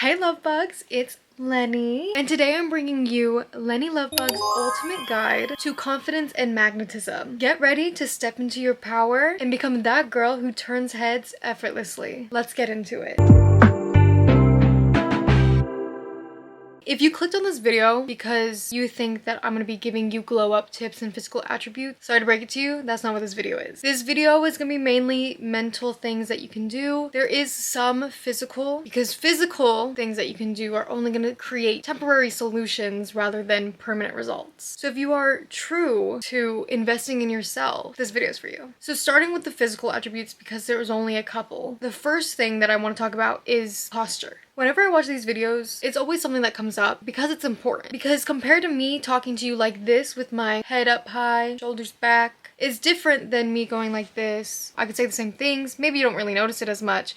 Hey Lovebugs, it's Lenny, and today I'm bringing you Lenny Lovebug's ultimate guide to confidence and magnetism. Get ready to step into your power and become that girl who turns heads effortlessly. Let's get into it. If you clicked on this video because you think that I'm going to be giving you glow up tips and physical attributes, sorry to break it to you, that's not what this video is. This video is going to be mainly mental things that you can do. There is some physical, because physical things that you can do are only going to create temporary solutions rather than permanent results. So if you are true to investing in yourself, this video is for you. So starting with the physical attributes, because there was only a couple, the first thing that I want to talk about is posture. Whenever I watch these videos, it's always something that comes up because it's important. Because compared to me talking to you like this with my head up high, shoulders back, is different than me going like this. I could say the same things. Maybe you don't really notice it as much.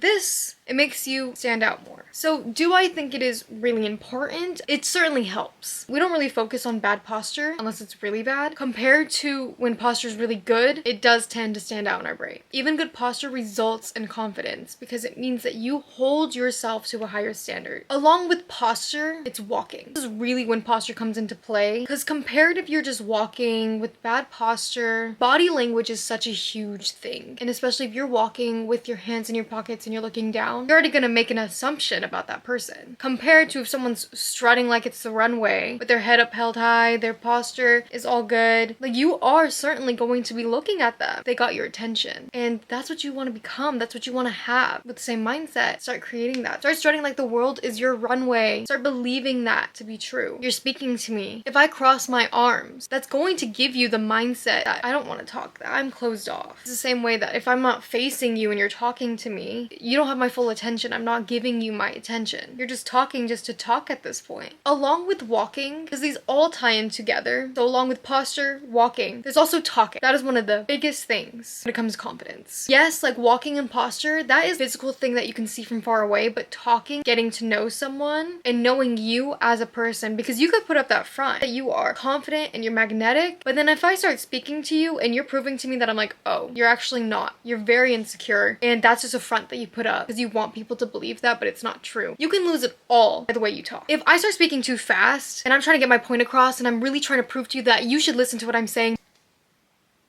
This, it makes you stand out more. So do I think it is really important? It certainly helps. We don't really focus on bad posture unless it's really bad. Compared to when posture is really good, it does tend to stand out in our brain. Even good posture results in confidence because it means that you hold yourself to a higher standard. Along with posture, it's walking. This is really when posture comes into play, because compared if you're just walking with bad posture, body language is such a huge thing. And especially if you're walking with your hands in your pockets and you're looking down, you're already gonna make an assumption about that person. Compared to if someone's strutting like it's the runway with their head up held high, their posture is all good, like you are certainly going to be looking at them. They got your attention. And that's what you want to become. That's what you want to have. With the same mindset, start creating that. Start strutting like the world is your runway. Start believing that to be true. You're speaking to me. If I cross my arms, that's going to give you the mindset that I don't want to talk, that I'm closed off. It's the same way that if I'm not facing you and you're talking to me, you don't have my full attention. I'm not giving you my attention. You're just talking just to talk at this point. Along with walking, because these all tie in together. So along with posture, walking, there's also talking. That is one of the biggest things when it comes to confidence. Yes, like walking and posture, that is a physical thing that you can see from far away, but talking, getting to know someone and knowing you as a person, because you could put up that front that you are confident and you're magnetic, but then if I start speaking to you and you're proving to me that I'm like, oh, you're actually not. You're very insecure, and that's just a front that you put up because you want people to believe that, but it's not true. You can lose it all by the way you talk. If I start speaking too fast and I'm trying to get my point across and I'm really trying to prove to you that you should listen to what I'm saying,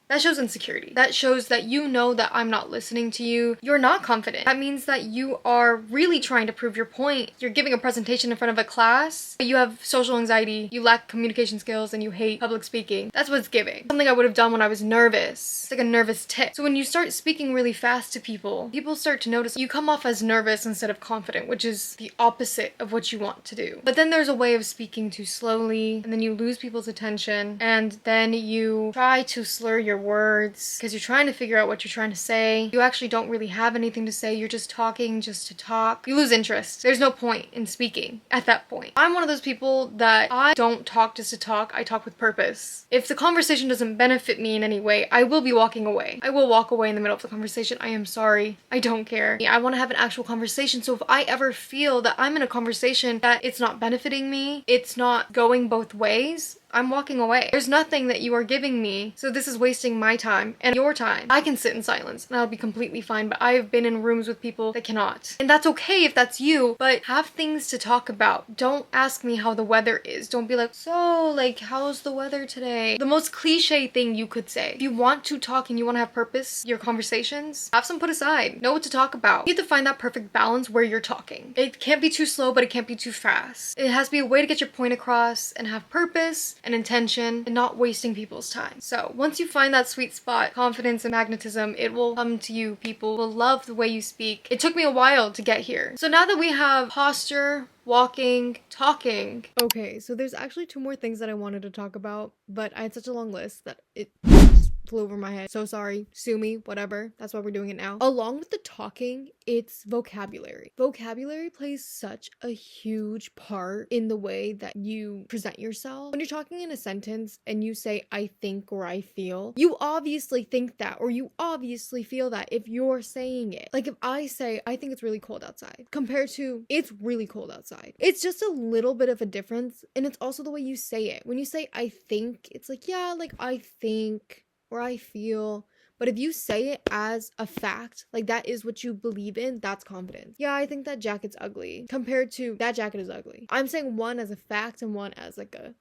that shows insecurity. That shows that you know that I'm not listening to you. You're not confident. That means that you are really trying to prove your point. You're giving a presentation in front of a class. You have social anxiety, you lack communication skills, and you hate public speaking. That's what it's giving. Something I would have done when I was nervous. It's like a nervous tic. So when you start speaking really fast to people, people start to notice you come off as nervous instead of confident, which is the opposite of what you want to do. But then there's a way of speaking too slowly, and then you lose people's attention, and then you try to slur your words because you're trying to figure out what you're trying to say. You actually don't really have anything to say. You're just talking just to talk. You lose interest. There's no point in speaking at that point. I'm one of those people that I don't talk just to talk. I talk with purpose. If the conversation doesn't benefit me in any way, I will be walking away. I will walk away in the middle of the conversation. I am sorry. I don't care. I want to have an actual conversation. So if I ever feel that I'm in a conversation that it's not benefiting me, it's not going both ways, I'm walking away. There's nothing that you are giving me, so this is wasting my time and your time. I can sit in silence and I'll be completely fine, but I have been in rooms with people that cannot. And that's okay if that's you, but have things to talk about. Don't ask me how the weather is. Don't be like, so, like, how's the weather today? The most cliche thing you could say. If you want to talk and you want to have purpose, your conversations, have some put aside. Know what to talk about. You have to find that perfect balance where you're talking. It can't be too slow, but it can't be too fast. It has to be a way to get your point across and have purpose and intention and not wasting people's time. So once you find that sweet spot, confidence and magnetism, it will come to you. People will love the way you speak. It took me a while to get here. So now that we have posture, walking, talking. Okay, so there's actually two more things that I wanted to talk about, but I had such a long list that it flew over my head. So sorry, sue me, whatever. That's why we're doing it now. Along with the talking, it's vocabulary. Vocabulary plays such a huge part in the way that you present yourself. When you're talking in a sentence and you say, I think or I feel, you obviously think that, or you obviously feel that if you're saying it. Like if I say, I think it's really cold outside, compared to, it's really cold outside. It's just a little bit of a difference, and it's also the way you say it. When you say, I think, it's like, yeah, like I think, or I feel, But if you say it as a fact, like that is what you believe in, that's confidence. Yeah, I think that jacket's ugly compared to that jacket is ugly. I'm saying one as a fact and one as like a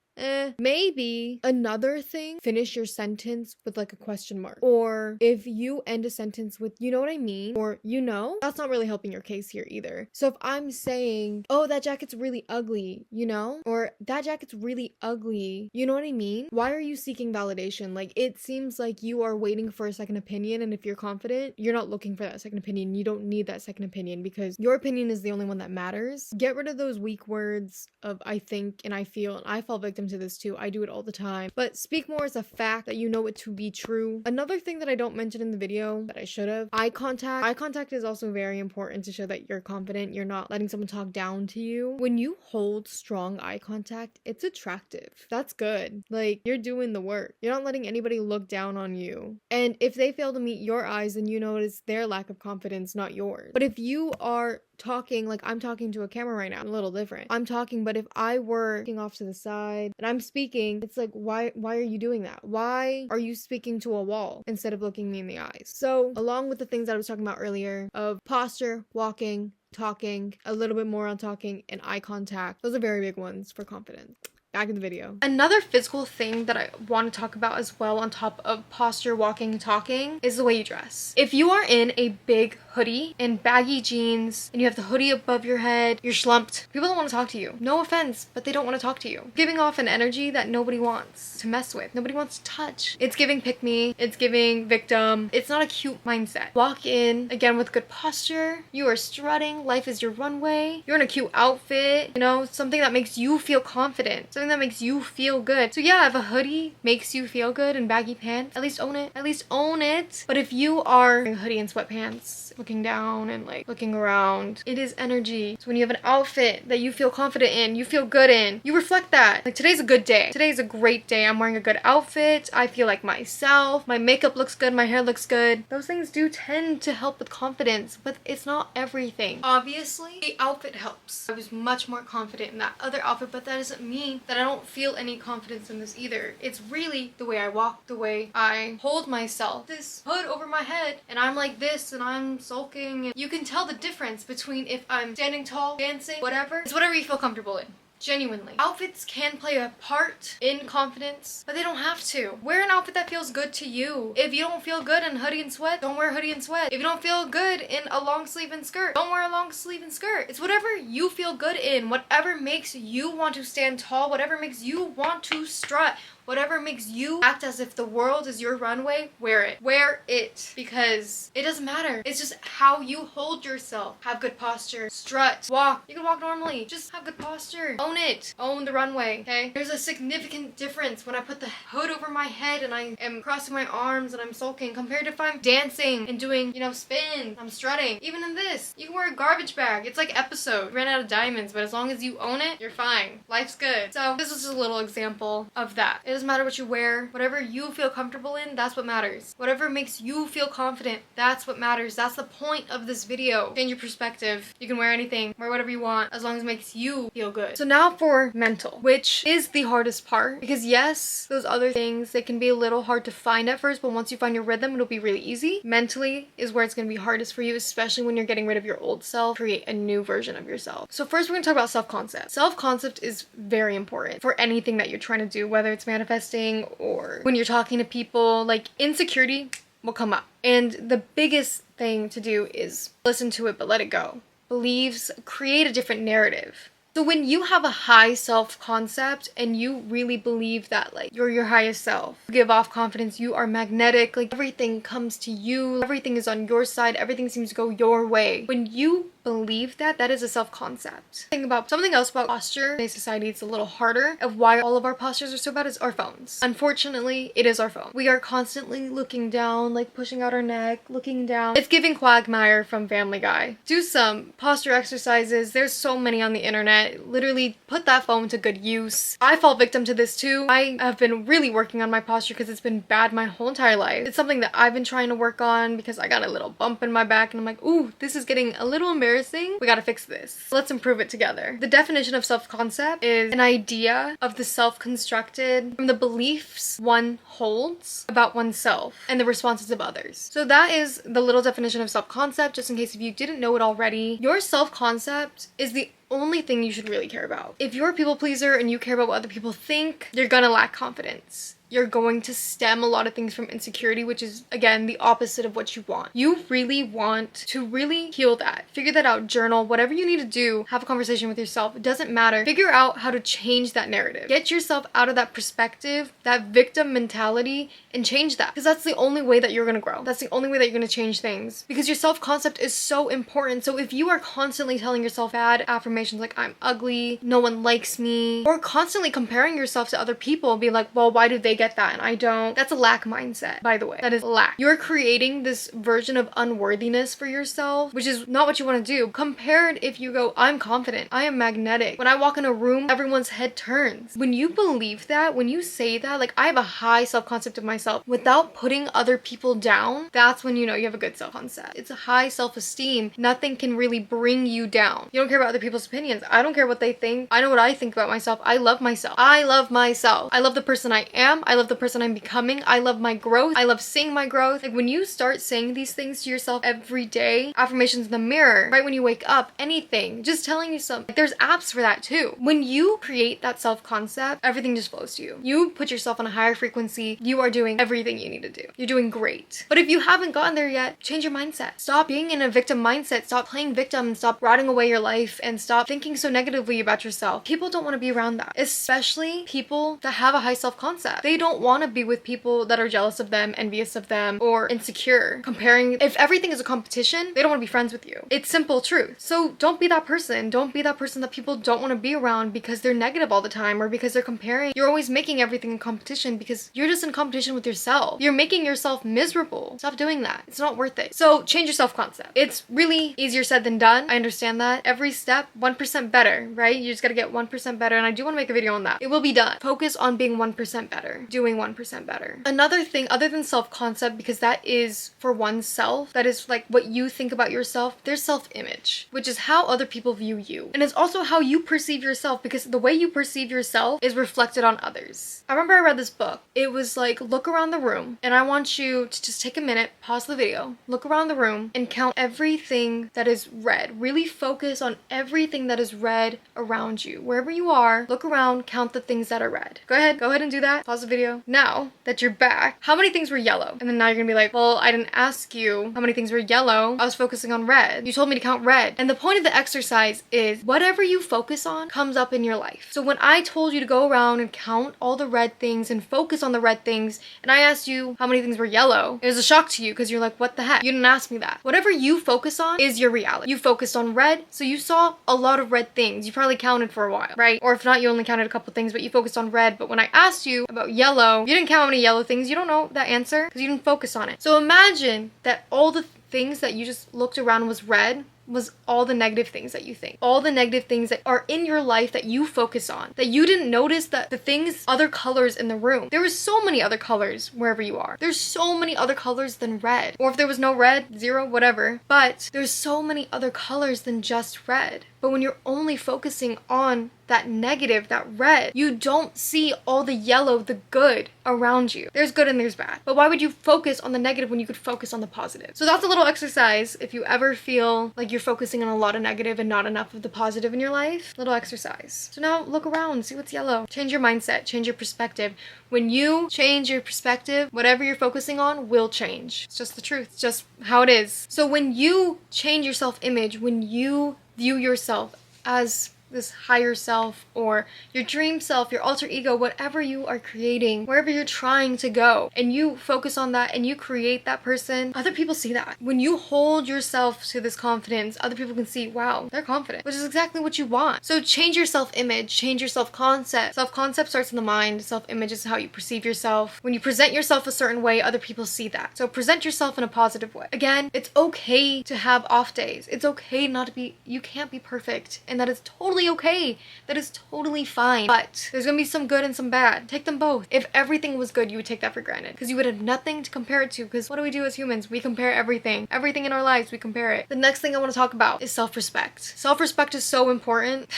maybe. Another thing, finish your sentence with like a question mark. Or if you end a sentence with, you know what I mean? Or you know, that's not really helping your case here either. So if I'm saying, oh, that jacket's really ugly, you know? Or that jacket's really ugly, you know what I mean? Why are you seeking validation? Like, it seems like you are waiting for a second opinion, and if you're confident, you're not looking for that second opinion. You don't need that second opinion because your opinion is the only one that matters. Get rid of those weak words of I think and I feel, and I fall victim to this too. I do it all the time. But speak more as a fact that you know it to be true. Another thing that I don't mention in the video that I should have, eye contact. Eye contact is also very important to show that you're confident. You're not letting someone talk down to you. When you hold strong eye contact, it's attractive. That's good. Like, you're doing the work. You're not letting anybody look down on you. And if they fail to meet your eyes, then you notice their lack of confidence, not yours. But if you are talking like I'm talking to a camera right now, a little different. I'm talking, but if I were looking off to the side and I'm speaking, it's like, why are you doing that? Why are you speaking to a wall instead of looking me in the eyes? So along with the things that I was talking about earlier of posture, walking, talking, a little bit more on talking, and eye contact, those are very big ones for confidence. Back in the video. Another physical thing that I want to talk about as well on top of posture, walking, talking is the way you dress. If you are in a big hoodie and baggy jeans and you have the hoodie above your head, you're slumped, people don't want to talk to you. No offense, but they don't want to talk to you. Giving off an energy that nobody wants to mess with. Nobody wants to touch. It's giving pick me. It's giving victim. It's not a cute mindset. Walk in, again, with good posture. You are strutting. Life is your runway. You're in a cute outfit. You know, something that makes you feel confident. Something that makes you feel good. So yeah, if a hoodie makes you feel good and baggy pants, at least own it. At least own it. But if you are wearing a hoodie and sweatpants, looking down and like looking around, it is energy. So when you have an outfit that you feel confident in, you feel good in, you reflect that. Like, today's a good day. Today's a great day. I'm wearing a good outfit. I feel like myself. My makeup looks good. My hair looks good. Those things do tend to help with confidence, but it's not everything. Obviously, the outfit helps. I was much more confident in that other outfit, but that doesn't mean that I don't feel any confidence in this either. It's really the way I walk, the way I hold myself. This hood over my head and I'm like this and I'm sulking. You can tell the difference between if I'm standing tall, dancing, whatever. It's whatever you feel comfortable in. Genuinely. Outfits can play a part in confidence, but they don't have to. Wear an outfit that feels good to you. If you don't feel good in hoodie and sweat, don't wear hoodie and sweat. If you don't feel good in a long sleeve and skirt, don't wear a long sleeve and skirt. It's whatever you feel good in, whatever makes you want to stand tall, whatever makes you want to strut, whatever makes you act as if the world is your runway, wear it. Wear it. Because it doesn't matter. It's just how you hold yourself. Have good posture. Strut. Walk. You can walk normally. Just have good posture. Own it. Own the runway, okay? There's a significant difference when I put the hood over my head and I am crossing my arms and I'm sulking compared to if I'm dancing and doing, you know, spin. I'm strutting. Even in this, you can wear a garbage bag. It's like Episode. Ran out of diamonds, but as long as you own it, you're fine. Life's good. So this is just a little example of that. It doesn't matter what you wear. Whatever you feel comfortable in, that's what matters. Whatever makes you feel confident, that's what matters. That's the point of this video. Change your perspective. You can wear anything, wear whatever you want, as long as it makes you feel good. So now for mental, which is the hardest part, because yes, those other things, they can be a little hard to find at first, but once you find your rhythm, it'll be really easy. Mentally is where it's going to be hardest for you, especially when you're getting rid of your old self, create a new version of yourself. So first we're going to talk about self-concept. Self-concept is very important for anything that you're trying to do, whether it's manifesting or when you're talking to people. Like, insecurity will come up, and the biggest thing to do is listen to it but let it go. Beliefs create a different narrative. So when you have a high self-concept and you really believe that like you're your highest self, you give off confidence, you are magnetic, like everything comes to you, everything is on your side, everything seems to go your way. When you believe that, that is a self-concept. Something else about posture in today's society, it's a little harder of why all of our postures are so bad, is our phones. Unfortunately, it is our phone. We are constantly looking down, like pushing out our neck, looking down. It's giving Quagmire from Family Guy. Do some posture exercises. There's so many on the internet. Literally put that phone to good use. I fall victim to this too. I have been really working on my posture because it's been bad my whole entire life. It's something that I've been trying to work on because I got a little bump in my back and I'm like, ooh, this is getting a little embarrassing embarrassing. We gotta fix this. Let's improve it together. The definition of self-concept is an idea of the self constructed from the beliefs one holds about oneself and the responses of others. So that is the little definition of self-concept, just in case if you didn't know it already. Your self-concept is the only thing you should really care about. If you're a people pleaser and you care about what other people think, you're gonna lack confidence. You're going to stem a lot of things from insecurity, which is, again, the opposite of what you want. You really want to really heal that. Figure that out, journal, whatever you need to do, have a conversation with yourself. It doesn't matter. Figure out how to change that narrative. Get yourself out of that perspective, that victim mentality, and change that. Because that's the only way that you're gonna grow. That's the only way that you're gonna change things. Because your self-concept is so important. So if you are constantly telling yourself bad affirmations like, I'm ugly, no one likes me, or constantly comparing yourself to other people, be like, well, why do they get that and I don't? That's a lack mindset, by the way. That is lack. You're creating this version of unworthiness for yourself, which is not what you want to do. Compared if you go, I'm confident, I am magnetic. When I walk in a room, everyone's head turns. When you believe that, when you say that, like, I have a high self-concept of myself without putting other people down, that's when you know you have a good self-concept. It's a high self-esteem. Nothing can really bring you down. You don't care about other people's opinions. I don't care what they think. I know what I think about myself. I love myself. I love myself. I love the person I am. I love the person I'm becoming. I love my growth. I love seeing my growth. Like, when you start saying these things to yourself every day, affirmations in the mirror, right when you wake up, anything, just telling you something. Like, there's apps for that too. When you create that self-concept, everything just flows to you. You put yourself on a higher frequency. You are doing everything you need to do. You're doing great. But if you haven't gotten there yet, change your mindset. Stop being in a victim mindset. Stop playing victim and stop rotting away your life and stop thinking so negatively about yourself. People don't want to be around that, especially people that have a high self-concept. They don't want to be with people that are jealous of them, envious of them, or insecure. Comparing, if everything is a competition, they don't want to be friends with you. It's simple truth. So don't be that person. Don't be that person that people don't want to be around because they're negative all the time or because they're comparing. You're always making everything in competition because you're just in competition with yourself. You're making yourself miserable. Stop doing that. It's not worth it. So change your self-concept. It's really easier said than done. I understand that. Every step, 1% better, right? You just gotta get 1% better, and I do want to make a video on that. It will be done. Focus on being 1% better. Doing 1% better. Another thing other than self-concept, because that is for oneself, that is like what you think about yourself, there's self-image, which is how other people view you. And it's also how you perceive yourself, because the way you perceive yourself is reflected on others. I remember I read this book. It was like, look around the room, and I want you to just take a minute, pause the video, look around the room, and count everything that is red. Really focus on everything that is red around you. Wherever you are, look around, count the things that are red. Go ahead and do that. Pause the video. Now that you're back, how many things were yellow? And then now you're gonna be like, well, I didn't ask you how many things were yellow. I was focusing on red. You told me to count red. And the point of the exercise is whatever you focus on comes up in your life. So when I told you to go around and count all the red things and focus on the red things, and I asked you how many things were yellow, it was a shock to you because you're like, what the heck? You didn't ask me that. Whatever you focus on is your reality. You focused on red, so you saw a lot of red things. You probably counted for a while, right? Or if not, you only counted a couple things, but you focused on red. But when I asked you about yellow, you didn't count how many yellow things. You don't know that answer because you didn't focus on it. So imagine that all the things that you just looked around was red was all the negative things that you think. All the negative things that are in your life that you focus on. That you didn't notice that the things, other colors in the room. There was so many other colors wherever you are. There's so many other colors than red. Or if there was no red, zero, whatever. But there's so many other colors than just red. But when you're only focusing on that negative, that red, you don't see all the yellow, the good around you. There's good and there's bad. But why would you focus on the negative when you could focus on the positive? So that's a little exercise if you ever feel like you're focusing on a lot of negative and not enough of the positive in your life. Little exercise. So now look around, see what's yellow. Change your mindset, change your perspective. When you change your perspective, whatever you're focusing on will change. It's just the truth. It's just how it is. So when you change your self-image, when you view yourself as this higher self or your dream self, your alter ego, whatever you are creating, wherever you're trying to go, and you focus on that and you create that person, other people see that. When you hold yourself to this confidence, other people can see, wow, they're confident, which is exactly what you want. So change your self-image, change your self-concept. Self-concept starts in the mind. Self-image is how you perceive yourself. When you present yourself a certain way, other people see that. So present yourself in a positive way. Again, it's okay to have off days. It's okay not to be, you can't be perfect, and that is totally totally okay. That is totally fine. But there's gonna be some good and some bad. Take them both. If everything was good, you would take that for granted because you would have nothing to compare it to. Because what do we do as humans? We compare everything. Everything in our lives, we compare it. The next thing I want to talk about is self-respect. Self-respect is so important.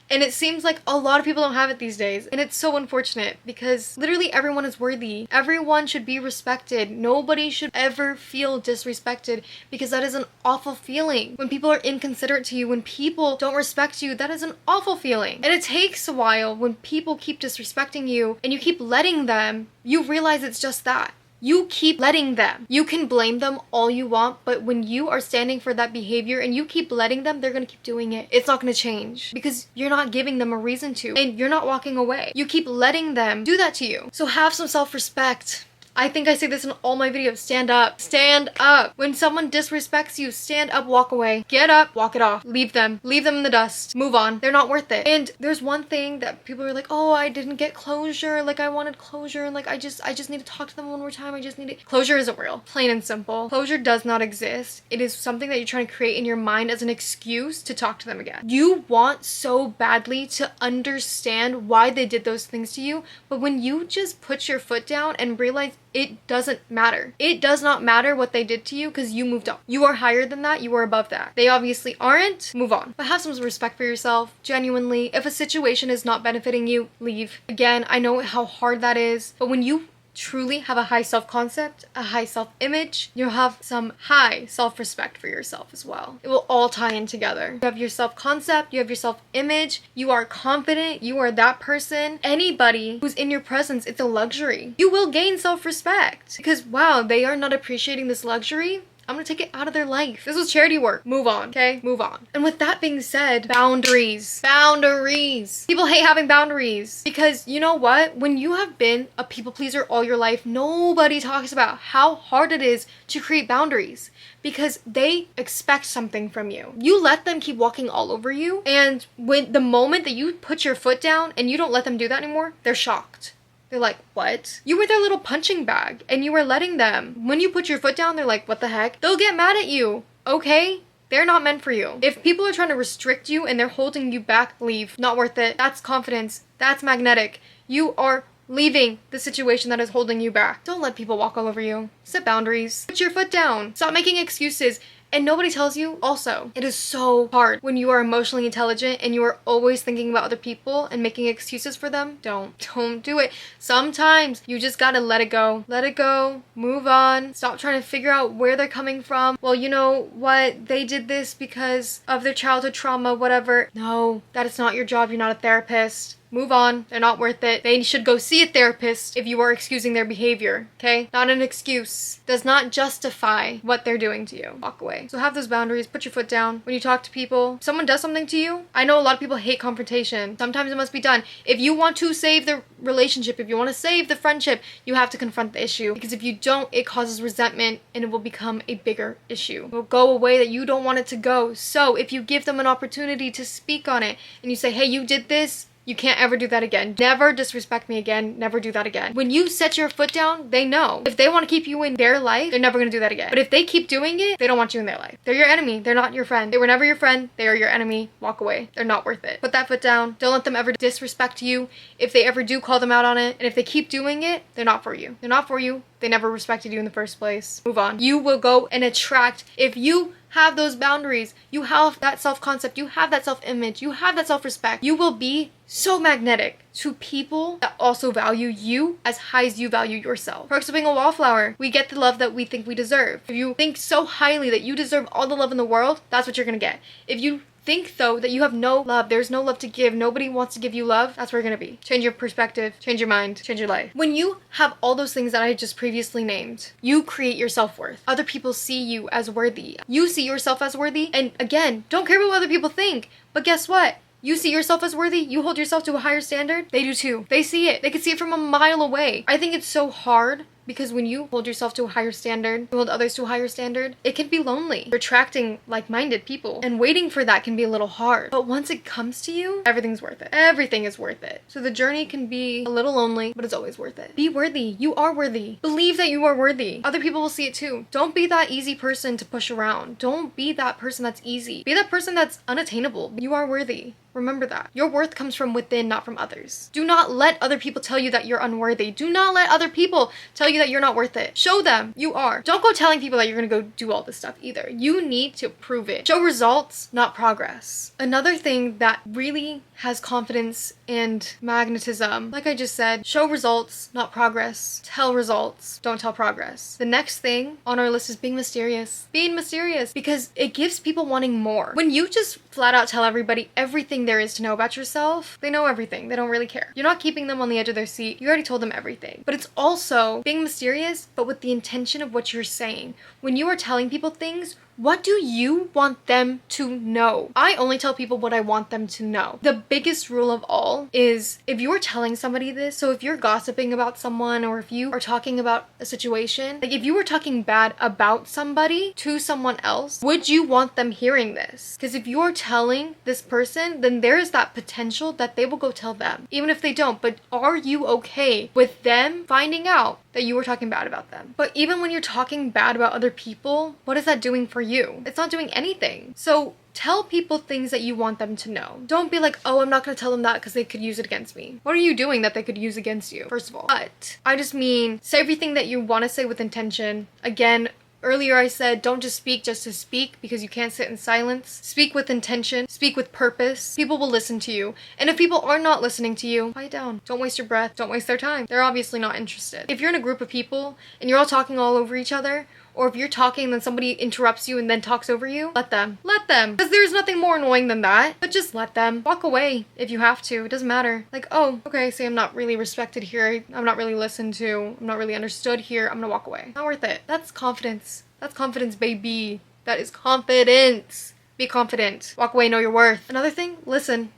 And it seems like a lot of people don't have it these days. And it's so unfortunate because literally everyone is worthy. Everyone should be respected. Nobody should ever feel disrespected because that is an awful feeling. When people are inconsiderate to you, when people don't respect you, that is an awful feeling. And it takes a while when people keep disrespecting you and you keep letting them, you realize it's just that. You keep letting them. You can blame them all you want, but when you are standing for that behavior and you keep letting them, they're gonna keep doing it. It's not gonna change because you're not giving them a reason to and you're not walking away. You keep letting them do that to you. So have some self-respect. I think I say this in all my videos. Stand up. Stand up. When someone disrespects you, stand up, walk away. Get up, walk it off. Leave them. Leave them in the dust. Move on. They're not worth it. And there's one thing that people are like, oh, I didn't get closure. Like, I wanted closure. And like, I just need to talk to them one more time. I just need it. Closure isn't real. Plain and simple. Closure does not exist. It is something that you're trying to create in your mind as an excuse to talk to them again. You want so badly to understand why they did those things to you. But when you just put your foot down and realize it doesn't matter. It does not matter what they did to you because you moved on. You are higher than that. You are above that. They obviously aren't. Move on. But have some respect for yourself. Genuinely. If a situation is not benefiting you, leave. Again, I know how hard that is. But when you truly have a high self-concept, a high self-image, you'll have some high self-respect for yourself as well. It will all tie in together. You have your self-concept, you have your self-image, you are confident, you are that person. Anybody who's in your presence, it's a luxury. You will gain self-respect because wow, they are not appreciating this luxury. I'm gonna take it out of their life. This was charity work. Move on, okay? Move on. And with that being said, boundaries. Boundaries. People hate having boundaries because you know what? When you have been a people pleaser all your life, nobody talks about how hard it is to create boundaries because they expect something from you. You let them keep walking all over you, and when the moment that you put your foot down and you don't let them do that anymore, they're shocked. They're like, what? You were their little punching bag and you were letting them. When you put your foot down, they're like, what the heck? They'll get mad at you, okay? They're not meant for you. If people are trying to restrict you and they're holding you back, leave. Not worth it. That's confidence. That's magnetic. You are leaving the situation that is holding you back. Don't let people walk all over you. Set boundaries. Put your foot down. Stop making excuses. And nobody tells you also, it is so hard when you are emotionally intelligent and you are always thinking about other people and making excuses for them. Don't do it. Sometimes you just gotta let it go. Let it go, move on. Stop trying to figure out where they're coming from. Well, you know what? They did this because of their childhood trauma, whatever. No, that is not your job. You're not a therapist. Move on. They're not worth it. They should go see a therapist if you are excusing their behavior, okay? Not an excuse. Does not justify what they're doing to you. Walk away. So have those boundaries. Put your foot down. When you talk to people, if someone does something to you, I know a lot of people hate confrontation. Sometimes it must be done. If you want to save the relationship, if you want to save the friendship, you have to confront the issue. Because if you don't, it causes resentment and it will become a bigger issue. It will go away that you don't want it to go. So if you give them an opportunity to speak on it and you say, hey, you did this, you can't ever do that again. Never disrespect me again. Never do that again. When you set your foot down, they know. If they want to keep you in their life, they're never going to do that again. But if they keep doing it, they don't want you in their life. They're your enemy. They're not your friend. They were never your friend. They are your enemy. Walk away. They're not worth it. Put that foot down. Don't let them ever disrespect you. If they ever do, call them out on it. And if they keep doing it, they're not for you. They're not for you. They never respected you in the first place. Move on. You will go and attract. If you have those boundaries, you have that self-concept, you have that self-image, you have that self-respect, you will be so magnetic to people that also value you as high as you value yourself. Perks of being a wallflower. We get the love that we think we deserve. If you think so highly that you deserve all the love in the world, that's what you're gonna get. If you think though that you have no love, there's no love to give, nobody wants to give you love, that's where you're gonna be. Change your perspective, change your mind, change your life. When you have all those things that I just previously named, you create your self-worth. Other people see you as worthy. You see yourself as worthy, and again, don't care about what other people think, but guess what? You see yourself as worthy, you hold yourself to a higher standard, they do too. They see it. They can see it from a mile away. I think it's so hard because when you hold yourself to a higher standard, you hold others to a higher standard, it can be lonely. Attracting like-minded people and waiting for that can be a little hard. But once it comes to you, everything's worth it. Everything is worth it. So the journey can be a little lonely, but it's always worth it. Be worthy. You are worthy. Believe that you are worthy. Other people will see it too. Don't be that easy person to push around. Don't be that person that's easy. Be that person that's unattainable. You are worthy. Remember that. Your worth comes from within, not from others. Do not let other people tell you that you're unworthy. Do not let other people tell you that you're not worth it. Show them you are. Don't go telling people that you're gonna go do all this stuff either. You need to prove it. Show results, not progress. Another thing that really has confidence and magnetism, like I just said, show results, not progress. Tell results, don't tell progress. The next thing on our list is being mysterious. Being mysterious, because it gives people wanting more. When you just flat out tell everybody everything there is to know about yourself, they know everything. They don't really care. You're not keeping them on the edge of their seat. You already told them everything. But it's also being mysterious, but with the intention of what you're saying. When you are telling people things, what do you want them to know? I only tell people what I want them to know. The biggest rule of all is if you're telling somebody this, so if you're gossiping about someone or if you are talking about a situation, like if you were talking bad about somebody to someone else, would you want them hearing this? Because if you're telling this person, then there is that potential that they will go tell them, even if they don't. But are you okay with them finding out that you were talking bad about them? But even when you're talking bad about other people, what is that doing for you? It's not doing anything. So tell people things that you want them to know. Don't be like, oh, I'm not gonna tell them that because they could use it against me. What are you doing that they could use against you, first of all? But I just mean, say everything that you want to say with intention. Again, earlier I said don't just speak just to speak because you can't sit in silence. Speak with intention. Speak with purpose. People will listen to you. And if people are not listening to you, quiet down. Don't waste your breath. Don't waste their time. They're obviously not interested. If you're in a group of people and you're all talking all over each other, or if you're talking and then somebody interrupts you and then talks over you, let them. Let them. Because there's nothing more annoying than that. But just let them. Walk away if you have to. It doesn't matter. Like, oh, okay, say I'm not really respected here. I'm not really listened to. I'm not really understood here. I'm gonna walk away. Not worth it. That's confidence. That's confidence, baby. That is confidence. Be confident. Walk away, know your worth. Another thing, listen.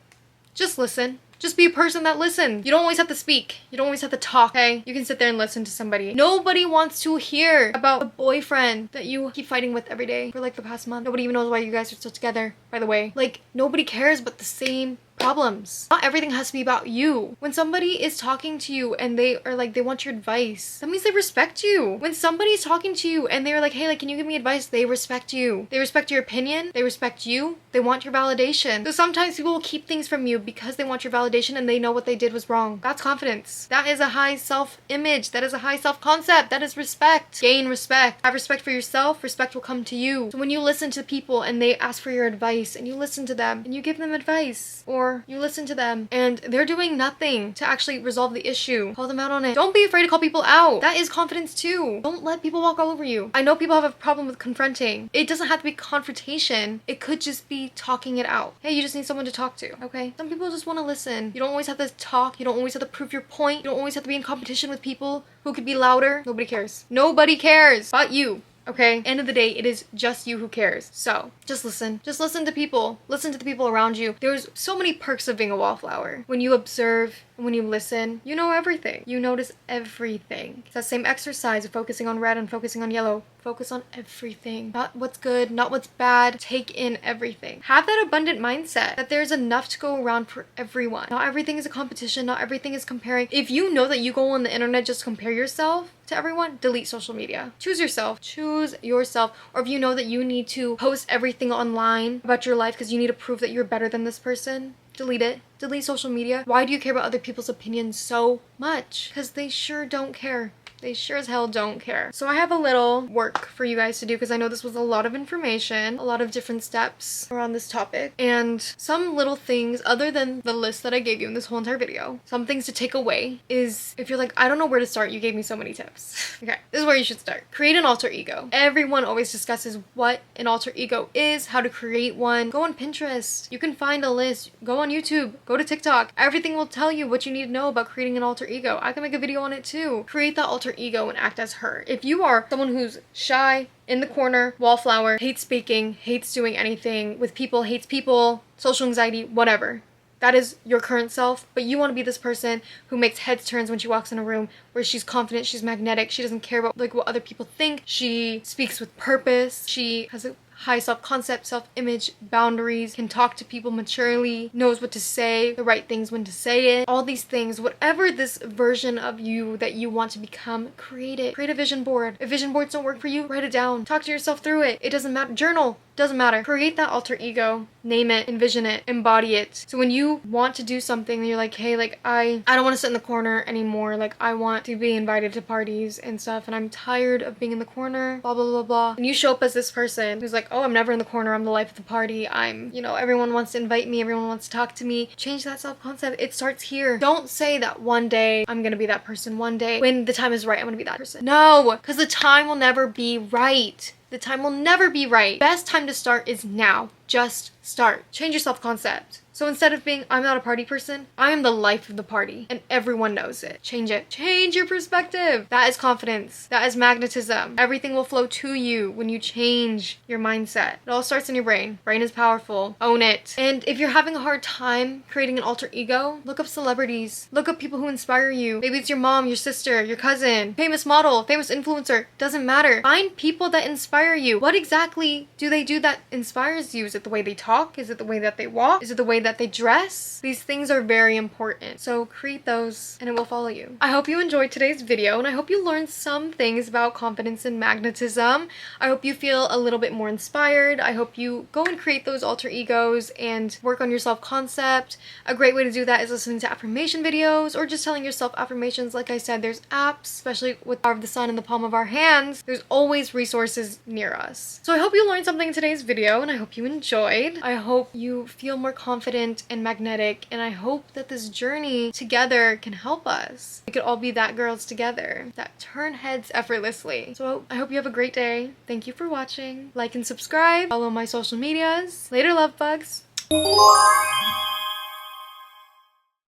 Just listen. Just be a person that listens. You don't always have to speak. You don't always have to talk, okay? You can sit there and listen to somebody. Nobody wants to hear about a boyfriend that you keep fighting with every day for like the past month. Nobody even knows why you guys are still together, by the way. Like, nobody cares but the same problems. Not everything has to be about you. When somebody is talking to you and they are like, they want your advice, that means they respect you. When somebody is talking to you and they're like, hey, like, can you give me advice? They respect you. They respect your opinion. They respect you. They want your validation. So sometimes people will keep things from you because they want your validation and they know what they did was wrong. That's confidence. That is a high self-image. That is a high self-concept. That is respect. Gain respect. Have respect for yourself. Respect will come to you. So when you listen to people and they ask for your advice and you listen to them and you give them advice, or you listen to them and they're doing nothing to actually resolve the issue, call them out on it. Don't be afraid to call people out. That is confidence too. Don't let people walk all over you. I know people have a problem with confronting. It doesn't have to be confrontation. It could just be talking it out. Hey, you just need someone to talk to, okay? Some people just want to listen. You don't always have to talk. You don't always have to prove your point. You don't always have to be in competition with people who could be louder. Nobody cares. Nobody cares but you. Okay? End of the day, it is just you who cares. So, just listen. Just listen to people. Listen to the people around you. There's so many perks of being a wallflower. When you observe and when you listen, you know everything. You notice everything. It's that same exercise of focusing on red and focusing on yellow. Focus on everything. Not what's good, not what's bad. Take in everything. Have that abundant mindset that there's enough to go around for everyone. Not everything is a competition. Not everything is comparing. If you know that you go on the internet just to compare yourself to everyone, delete social media. Choose yourself. Choose yourself. Or if you know that you need to post everything online about your life because you need to prove that you're better than this person, delete it. Delete social media. Why do you care about other people's opinions so much? Because they sure don't care. They sure as hell don't care. So I have a little work for you guys to do because I know this was a lot of information, a lot of different steps around this topic, and some little things other than the list that I gave you in this whole entire video. Some things to take away is if you're like, I don't know where to start, you gave me so many tips. Okay, this is where you should start. Create an alter ego. Everyone always discusses what an alter ego is, how to create one. Go on Pinterest. You can find a list. Go on YouTube. Go to TikTok. Everything will tell you what you need to know about creating an alter ego. I can make a video on it too. Create that alter ego and act as her. If you are someone who's shy, in the corner, wallflower, hates speaking, hates doing anything with people, hates people, social anxiety, whatever, That is your current self, but you want to be this person who makes heads turns when she walks in a room, where she's confident, she's magnetic, she doesn't care about like what other people think, she speaks with purpose, she has a high self-concept, self-image, boundaries, can talk to people maturely, knows what to say, the right things when to say it. All these things, whatever this version of you that you want to become, create it. Create a vision board. If vision boards don't work for you, write it down. Talk to yourself through it. It doesn't matter. Journal. Doesn't matter. Create that alter ego. Name it. Envision it. Embody it. So when you want to do something, you're like, hey, like I don't want to sit in the corner anymore. Like I want to be invited to parties and stuff, and I'm tired of being in the corner, blah, blah, blah, blah. And you show up as this person who's like, oh, I'm never in the corner. I'm the life of the party. I'm, you know, everyone wants to invite me. Everyone wants to talk to me. Change that self-concept. It starts here. Don't say that one day I'm gonna be that person. One day when the time is right, I'm gonna be that person. No, because the time will never be right. The time will never be right. Best time to start is now. Just start. Change your self-concept. So instead of being, I'm not a party person, I am the life of the party, and everyone knows it. Change it. Change your perspective. That is confidence. That is magnetism. Everything will flow to you when you change your mindset. It all starts in your brain. Brain is powerful. Own it. And if you're having a hard time creating an alter ego, look up celebrities. Look up people who inspire you. Maybe it's your mom, your sister, your cousin, famous model, famous influencer. Doesn't matter. Find people that inspire you. What exactly do they do that inspires you? Is it the way they talk? Is it the way that they walk? Is it the way that they dress? These things are very important. So create those and it will follow you. I hope you enjoyed today's video, and I hope you learned some things about confidence and magnetism. I hope you feel a little bit more inspired. I hope you go and create those alter egos and work on your self-concept. A great way to do that is listening to affirmation videos or just telling yourself affirmations. Like I said, there's apps, especially with Power of the Sun in the palm of our hands. There's always resources near us. So I hope you learned something in today's video, and I hope you enjoyed. I hope you feel more confident and magnetic, and I hope that this journey together can help us. We could all be that girls together that turn heads effortlessly. So I hope you have a great day. Thank you for watching. Like and subscribe. Follow my social medias. Later, love bugs.